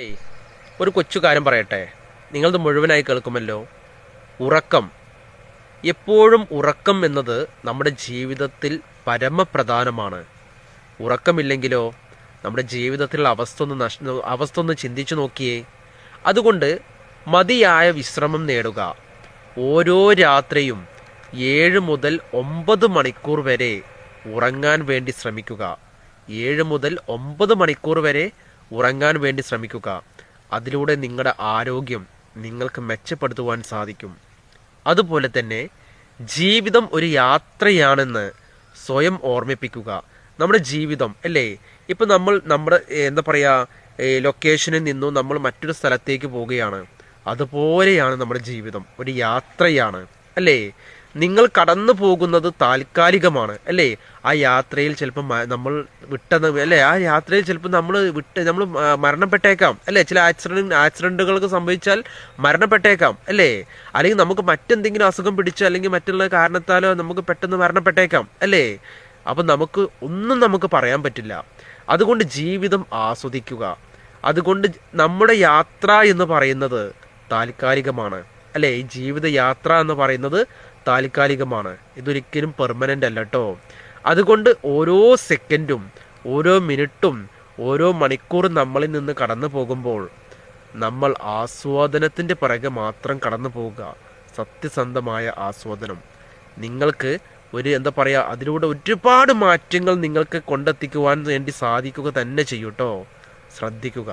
ഏയ് ഒരു കൊച്ചു കാര്യം പറയട്ടെ, നിങ്ങളത് മുഴുവനായി കേൾക്കുമല്ലോ. ഉറക്കം, എപ്പോഴും ഉറക്കം എന്നത് നമ്മുടെ ജീവിതത്തിൽ പരമപ്രധാനമാണ്. ഉറക്കമില്ലെങ്കിലോ നമ്മുടെ ജീവിതത്തിലുള്ള അവസ്ഥ ഒന്ന് ചിന്തിച്ചു നോക്കിയേ. അതുകൊണ്ട് മതിയായ വിശ്രമം നേടുക. ഓരോ രാത്രിയും 7 മുതൽ 9 മണിക്കൂർ വരെ ഉറങ്ങാൻ വേണ്ടി ശ്രമിക്കുക. 7 മുതൽ 9 മണിക്കൂർ വരെ ഉറങ്ങാൻ വേണ്ടി ശ്രമിക്കുക. അതിലൂടെ നിങ്ങളുടെ ആരോഗ്യം നിങ്ങൾക്ക് മെച്ചപ്പെടുത്തുവാൻ സാധിക്കും. അതുപോലെ തന്നെ ജീവിതം ഒരു യാത്രയാണെന്ന് സ്വയം ഓർമ്മിപ്പിക്കുക. നമ്മുടെ ജീവിതം അല്ലേ, ഇപ്പം നമ്മൾ നമ്മുടെ എന്താ പറയുക, ലൊക്കേഷനിൽ നിന്നും നമ്മൾ മറ്റൊരു സ്ഥലത്തേക്ക് പോവുകയാണ്. അതുപോലെയാണ് നമ്മുടെ ജീവിതം, ഒരു യാത്രയാണ് അല്ലേ. നിങ്ങൾ കടന്നു പോകുന്നത് താൽക്കാലികമാണ് അല്ലേ. ആ യാത്രയിൽ ചിലപ്പോൾ നമ്മൾ വിട്ടത് അല്ലേ, ആ യാത്രയിൽ ചിലപ്പോൾ നമ്മൾ മരണപ്പെട്ടേക്കാം അല്ലേ. ചില ആക്സിഡന്റുകൾക്ക് സംഭവിച്ചാൽ മരണപ്പെട്ടേക്കാം അല്ലേ. അല്ലെങ്കിൽ നമുക്ക് മറ്റെന്തെങ്കിലും അസുഖം പിടിച്ച് അല്ലെങ്കിൽ മറ്റുള്ള കാരണത്താലോ നമുക്ക് പെട്ടെന്ന് മരണപ്പെട്ടേക്കാം അല്ലേ. അപ്പം നമുക്ക് പറയാൻ പറ്റില്ല. അതുകൊണ്ട് ജീവിതം ആസ്വദിക്കുക. അതുകൊണ്ട് നമ്മുടെ യാത്ര എന്ന് പറയുന്നത് താൽക്കാലികമാണ് അല്ലേ. ഈ ജീവിത യാത്ര എന്ന് പറയുന്നത് താൽക്കാലികമാണ്, ഇതൊരിക്കലും പെർമനൻ്റ് അല്ല കേട്ടോ. അതുകൊണ്ട് ഓരോ സെക്കൻഡും ഓരോ മിനിറ്റും ഓരോ മണിക്കൂറും നമ്മളിൽ നിന്ന് കടന്നു പോകുമ്പോൾ നമ്മൾ ആസ്വാദനത്തിൻ്റെ പിറകെ മാത്രം കടന്നു പോവുക. സത്യസന്ധമായ ആസ്വാദനം നിങ്ങൾക്ക് എന്താ പറയുക, അതിലൂടെ ഒരുപാട് മാറ്റങ്ങൾ നിങ്ങൾക്ക് കൊണ്ടെത്തിക്കുവാൻ വേണ്ടി സാധിക്കുക തന്നെ ചെയ്യൂട്ടോ. ശ്രദ്ധിക്കുക.